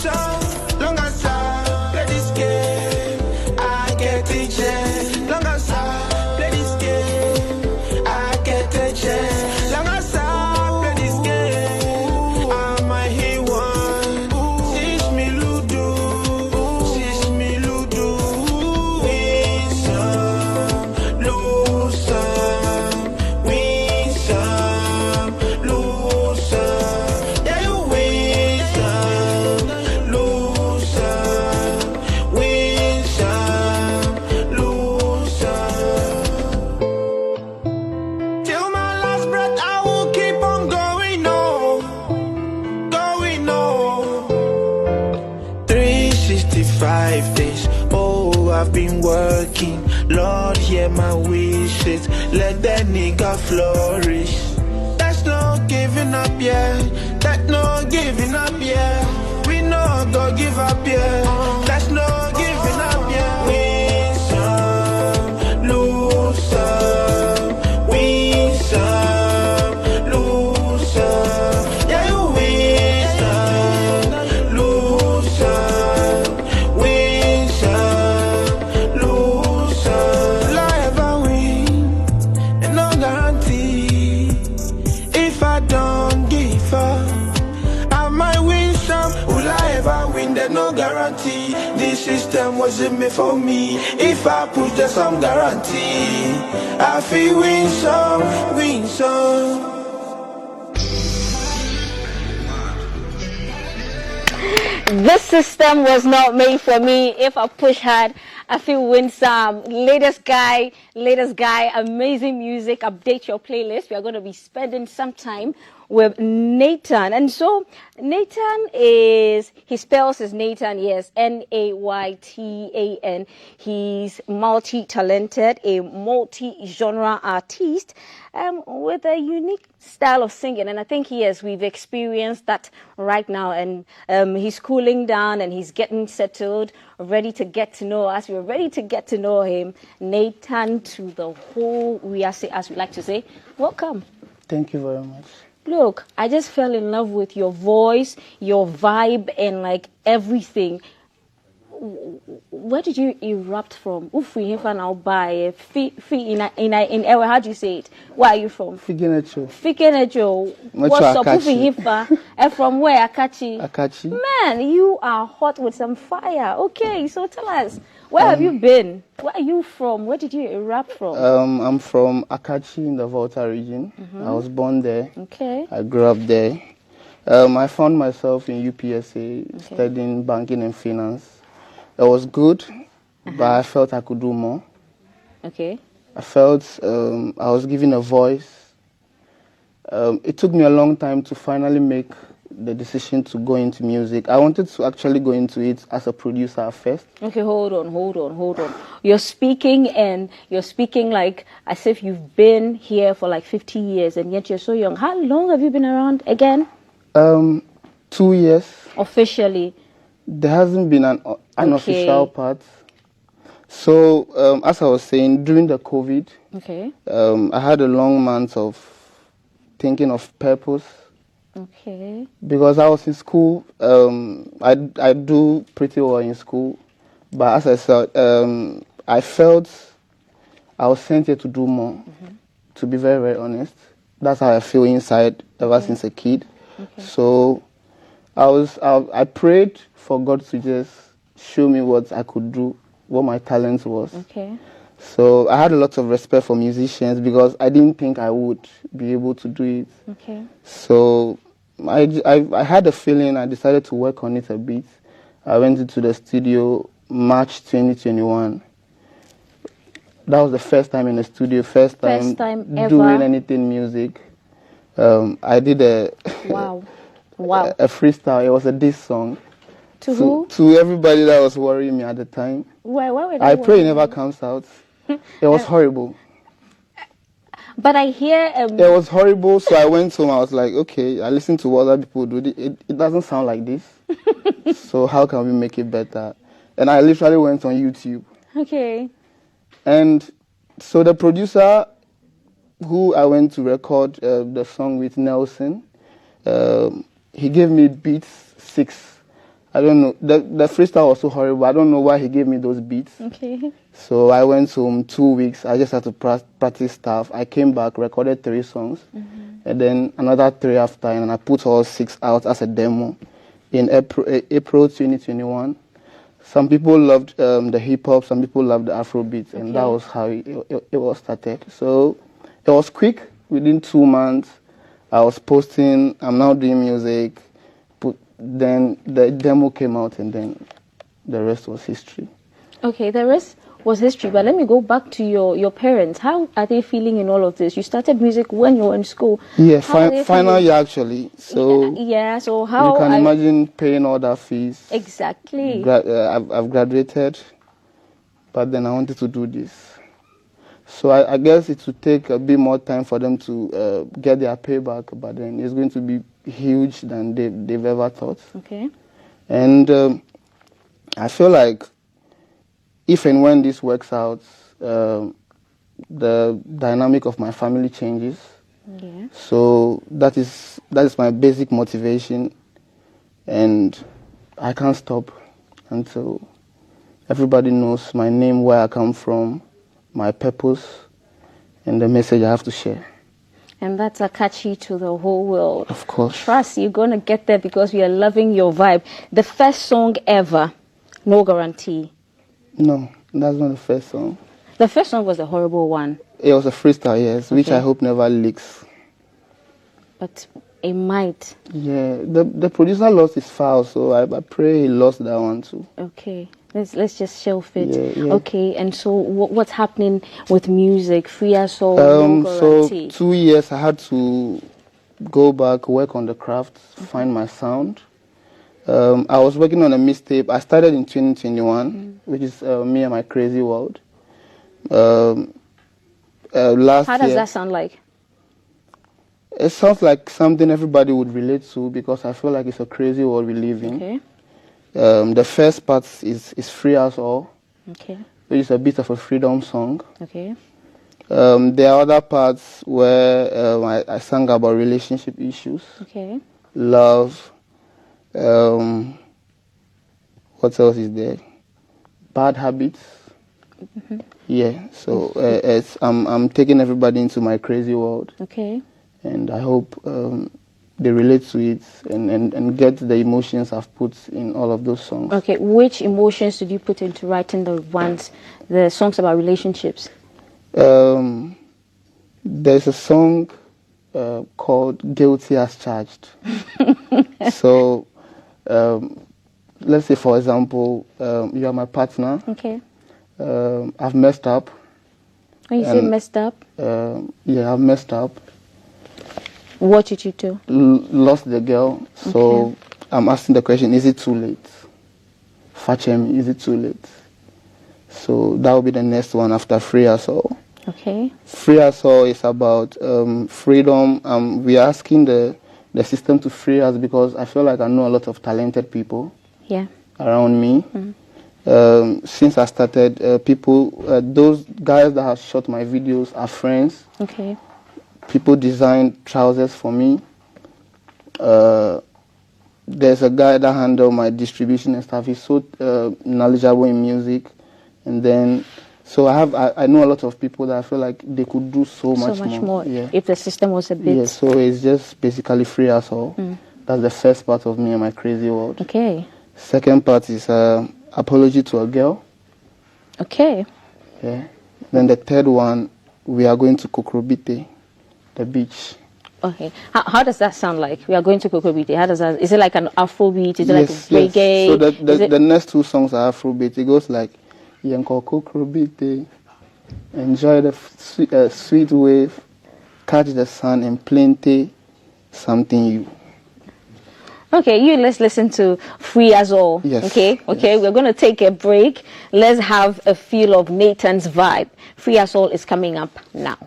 some. Long as I play this game, I get the chance. Long as I play this game, I get the chance. Long as I play this game, I might hit one. Teach me Ludo, teach me Ludo. Win some, lose some. Win some, lose some. Yeah, you win some, lose some. Win some, lose some. Till my last breath, I will keep on going on, going on. 365 days, oh, I've been working. Lord, hear my wishes. Let that nigga flourish. That's no giving up, yeah. That's no giving up, yeah. We no go give up, yeah. That's no giving up, yeah. Win some, lose some. Win some, lose some. Yeah, you win some, lose some. Win some, lose some. Will I ever win? And no guarantee. If I don't give up, I might win some. Will I ever win? There's no guarantee. This system wasn't made for me. If I push, there's some guarantee. I feel win some, win some. This system was not made for me. If I push hard, I feel win some. Latest guy, amazing music. Update your playlist. We are going to be spending some time with Nayytan. And so Nayytan he spells his Nayytan, yes, Naytan. He's multi-talented, a multi-genre artist with a unique style of singing. And I think we've experienced that right now. And he's cooling down and he's getting settled, ready to get to know us. We're ready to get to know him. Nayytan to the whole, as we like to say, welcome. Thank you very much. Look, I just fell in love with your voice, your vibe, and like everything. Where did you erupt from? How do you say it? Where are you from? Figenecho. What's up? From where? Akachi. Man, you are hot with some fire. Okay, so tell us, where have you been? Where are you from? Where did you erupt from? I'm from Akachi in the Volta region. I was born there. Okay. I grew up there. I found myself in UPSA studying banking and finance. It was good, but I felt I could do more. Okay. I felt I was given a voice. It took me a long time to finally make the decision to go into music. I wanted to actually go into it as a producer first. Okay, hold on. You're speaking like as if you've been here for like 50 years and yet you're so young. How long have you been around again? 2 years. Officially? There hasn't been an official part. So, as I was saying, during the COVID, I had a long month of thinking of purpose. Okay. Because I was in school, I do pretty well in school, but as I said, I felt I was sent here to do more. To be very, very honest, that's how I feel inside ever since a kid. So I prayed for God to just show me what I could do, what my talent was. Okay. So I had a lot of respect for musicians because I didn't think I would be able to do it. Okay. So I had a feeling. I decided to work on it a bit. I went into the studio March 2021. That was the first time in the studio, first time ever doing anything music. I did a a freestyle. It was a diss song. To who? To everybody that was worrying me at the time. Why were they I pray it never comes out. It was horrible. But I hear... It was horrible, so I went home. I was like, okay, I listened to what other people do. It doesn't sound like this. So how can we make it better? And I literally went on YouTube. Okay. And so the producer who I went to record the song with, Nelson, he gave me beats 6. I don't know. The freestyle was so horrible. I don't know why he gave me those beats. Okay. So I went home 2 weeks. I just had to practice stuff. I came back, recorded 3 songs, and then another 3 after, and I put all 6 out as a demo in April 2021. Some people loved the hip hop, some people loved the Afro beats, and that was how it was started. So it was quick. Within 2 months, I was posting. I'm now doing music. Then the demo came out, and then the rest was history. Okay, the rest was history. But let me go back to your parents. How are they feeling in all of this? You started music when you were in school. Yeah, final year actually. So yeah. So how you can imagine paying all that fees. Exactly. I've graduated, but then I wanted to do this. So I guess it would take a bit more time for them to get their payback, but then it's going to be huge than they've ever thought. Okay. And I feel like if and when this works out, the dynamic of my family changes. Yeah. So that is my basic motivation, and I can't stop until everybody knows my name, where I come from, my purpose, and the message I have to share. And that's a catchy to the whole world. Of course. Trust you're going to get there because we are loving your vibe. The first song ever, No Guarantee. No, that's not the first song. The first song was a horrible one. It was a freestyle, yes, which I hope never leaks. But it might. Yeah, the producer lost his file, so I pray he lost that one too. Okay. Let's just shelf it. Yeah. Okay, and so what's happening with music? Free as all, No Guarantee. So 2 years I had to go back, work on the craft, find my sound. I was working on a mixtape. I started in 2021, which is Me and My Crazy World. Last How does year, that sound like? it sounds like something everybody would relate to because I feel like it's a crazy world we live in. Okay. The first part is Free Us All, Okay. which is a bit of a freedom song. Okay. There are other parts where I sang about relationship issues, Okay. love. What else is there? Bad habits. Yeah. So I'm taking everybody into my crazy world, Okay. and I hope they relate to it and get the emotions I've put in all of those songs. Okay. Which emotions did you put into writing the songs about relationships? There's a song called Guilty as Charged. So let's say, for example, you are my partner. Okay. I've messed up. When you say messed up? Yeah, I've messed up. What did you do? Lost the girl. So I'm asking the question, is it too late? Fachem, is it too late? So that will be the next one after Free Us All. Okay. Free Us All is about freedom. We are asking the system to free us because I feel like I know a lot of talented people around me. Since I started, those guys that have shot my videos are friends. Okay. People designed trousers for me. There's a guy that handles my distribution and stuff. He's so knowledgeable in music. And then, so I know a lot of people that I feel like they could do so much more. Yeah. If the system was a bit. Yeah, so it's just basically Free Us All. That's the first part of Me and My Crazy World. Okay. Second part is Apology to a Girl. Okay. Yeah. Then the third one, we are going to Kokrobite, the beach. Okay. How does that sound like? We are going to Kokrobite. How does that? Is it like an Afrobeat? Is it like a reggae? Yes. So the next 2 songs are Afrobeat. It goes like Yenko Kokrobite, enjoy the sweet wave, catch the sun, and plenty something you. Okay, let's listen to Free As All. Yes. Okay, we're going to take a break. Let's have a feel of Nayytan's vibe. Free As All is coming up now.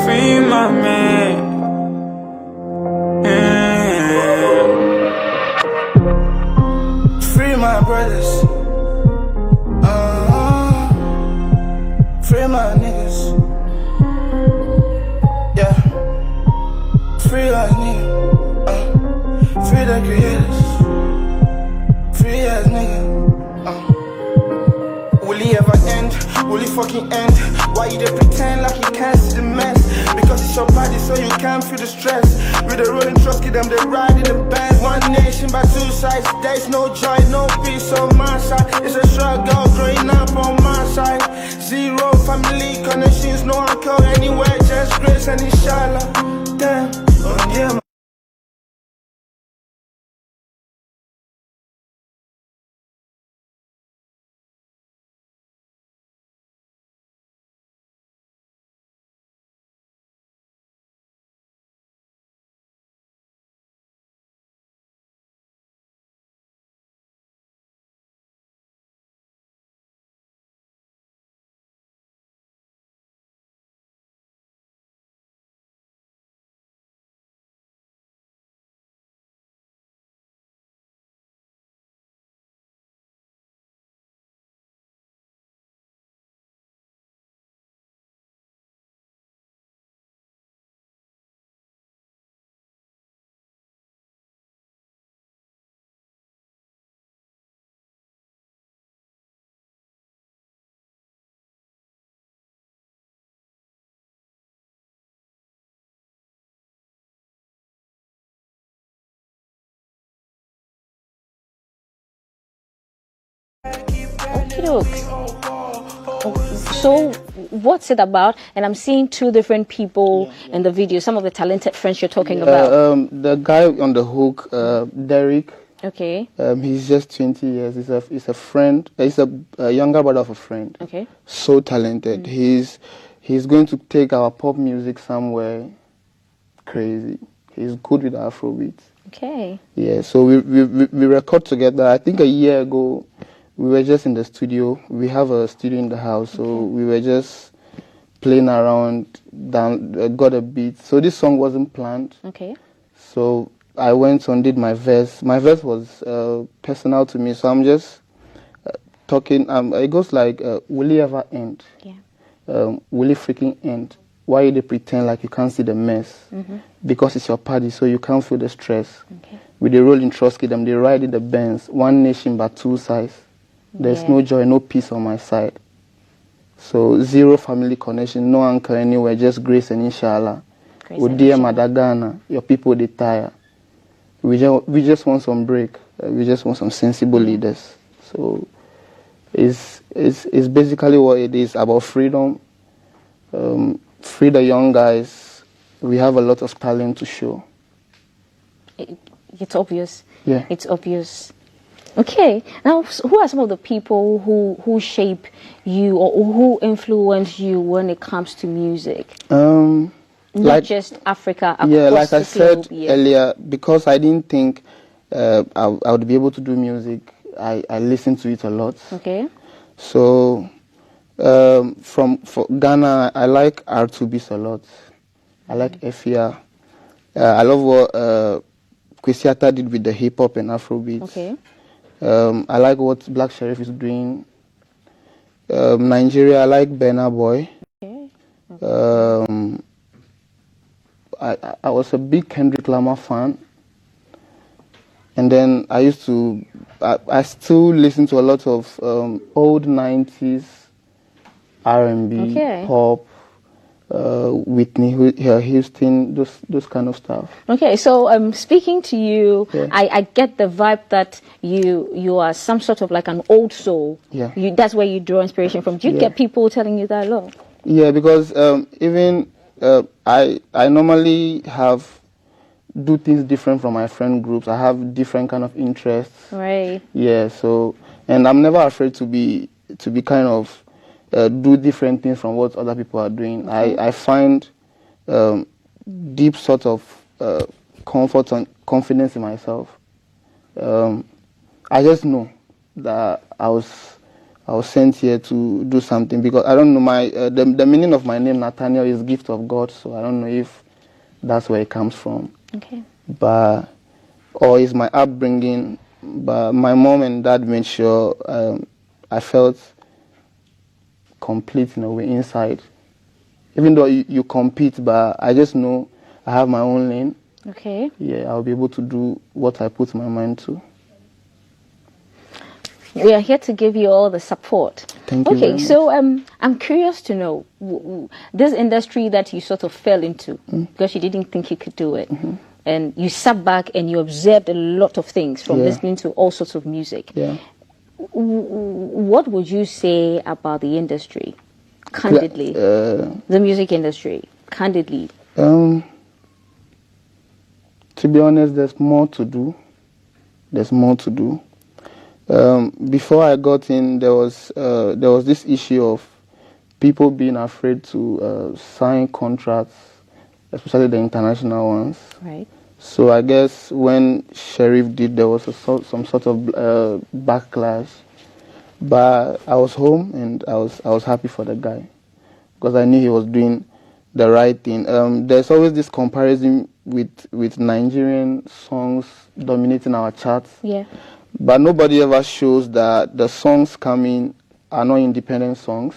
Free my man. Free my brother. creators. Free my niggas. Yeah. Free us niggas. Free the creators. Free as nigga. Will he ever end? Will he fucking end? Why you dey pretend like you can't see the mess? Because it's your body so you can't feel the stress. With the rolling trucks, get them they ride in the band. One nation by two sides. There's no joy, no peace on my side. It's a struggle growing up on my side. Zero family connections, no uncle anywhere, just grace and inshallah. Damn, oh yeah. So what's it about? And I'm seeing two different people in the video, some of the talented friends you're talking about. The guy on the hook, Derek. Okay. He's just 20 years. He's a friend. He's a younger brother of a friend. Okay. So talented. He's going to take our pop music somewhere crazy. He's good with Afrobeat. Okay. Yeah. So we record together. I think a year ago, we were just in the studio. We have a studio in the house, so we were just playing around. Got a beat. So this song wasn't planned. Okay. So I went on, did my verse. My verse was personal to me, so I'm just talking. It goes like, will it ever end? Yeah. Will it freaking end? Why you they pretend like you can't see the mess? Because it's your party, so you can't feel the stress. Okay. With the rolling trust, them they ride in the Benz. One nation but two sides. There's no joy, no peace on my side. So zero family connection, no anchor anywhere, just grace and inshallah. Dear Madagana, your people they tire. We just want some break. We just want some sensible leaders. So it's basically what it is about freedom. Free the young guys. We have a lot of talent to show. It's obvious. Yeah. It's obvious. Okay. Now, who are some of the people who shape you or who influence you when it comes to music? Not just Africa, across yeah, like I the said globe, yeah. earlier, because I didn't think I would be able to do music, I listened to it a lot. Okay. So for Ghana, I like R2Bs a lot. I like Efia. I love what Kwesiata did with the hip hop and Afrobeats. Okay. I like what Black Sheriff is doing. Nigeria, I like Burna Boy. Okay. I was a big Kendrick Lamar fan, and then I still listen to a lot of old 90s R&B, pop, Whitney Houston, those kind of stuff. Okay, so speaking to you, I get the vibe that you are some sort of like an old soul. Yeah. That's where you draw inspiration from. Do you get people telling you that a lot? Yeah, because even I normally do things different from my friend groups. I have different kind of interests. Right. Yeah. So, and I'm never afraid to be kind of do different things from what other people are doing. Okay. I find deep sort of comfort and confidence in myself. I just know that I was sent here to do something, because I don't know the meaning of my name, Nathaniel, is gift of God. So I don't know if that's where it comes from. Okay. Or is my upbringing but my mom and dad made sure I felt complete in a way inside. Even though you compete, but I just know I have my own lane. Okay. Yeah, I'll be able to do what I put my mind to. We are here to give you all the support. Thank you. Okay, so I'm curious to know this industry that you sort of fell into because you didn't think you could do it, and you sat back and you observed a lot of things from listening to all sorts of music. Yeah. What would you say about the industry, candidly? The music industry, candidly. To be honest, there's more to do. There's more to do. Before I got in, there was this issue of people being afraid to sign contracts, especially the international ones. Right. So I guess when Sheriff did, there was some sort of backlash. But I was home and I was happy for the guy because I knew he was doing the right thing. There's always this comparison with Nigerian songs dominating our charts. Yeah. But nobody ever shows that the songs coming are not independent songs.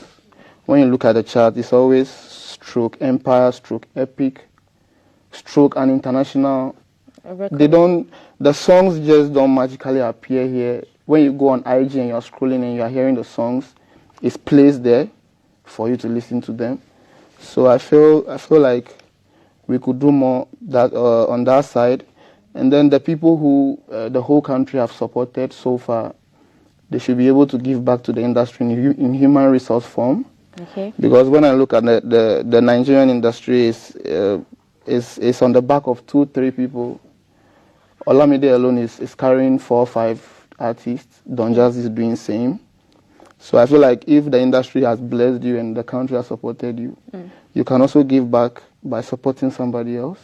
When you look at the chart, it's always stroke Empire, stroke Epic, stroke an international. The songs just don't magically appear here. When you go on IG and you're scrolling and you're hearing the songs, it's placed there for you to listen to them. So I feel like we could do more that on that side. And then the people who the whole country have supported so far, they should be able to give back to the industry in human resource form. Okay. Because when I look at the Nigerian industry, is on the back of 2-3 people. Olamide alone is carrying 4 or 5 artists. Don Jazzy is doing same. So I feel like if the industry has blessed you and the country has supported you, you can also give back by supporting somebody else.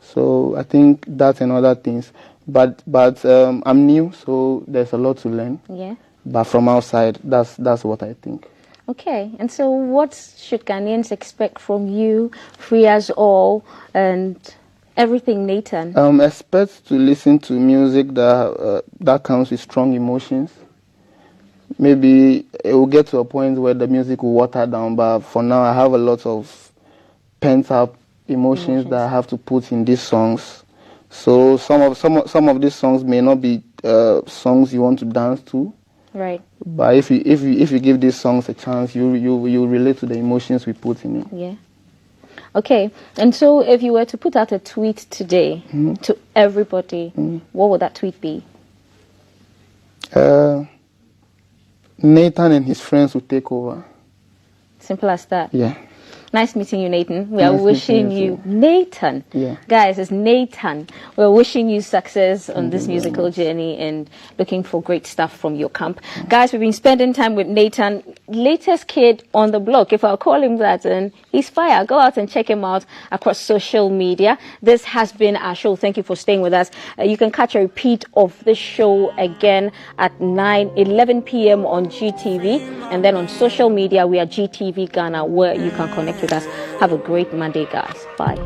So I think that's another things. But I'm new, so there's a lot to learn. Yeah. But from outside, that's what I think. Okay, and so what should Ghanaians expect from you, Free As All, and everything, Nayytan? Expect to listen to music that comes with strong emotions. Maybe it will get to a point where the music will water down, but for now I have a lot of pent-up emotions that I have to put in these songs. So some of these songs may not be songs you want to dance to. Right. But if you give these songs a chance, you relate to the emotions we put in it. Yeah. Okay. And so if you were to put out a tweet today to everybody, what would that tweet be? Nayytan and his friends will take over. Simple as that. Yeah. Nice meeting you, Nayytan. We are Nice wishing meeting you you, Nayytan. Yeah. Guys, it's Nayytan. We're wishing you success on this musical journey and looking for great stuff from your camp. Guys, we've been spending time with Nayytan, latest kid on the block, if I'll call him that, and he's fire. Go out and check him out across social media. This has been our show. Thank you for staying with us. You can catch a repeat of this show again at 11 p.m. on GTV, and then on social media, we are GTV Ghana, where you can connect with us. Have a great Monday, guys. Bye.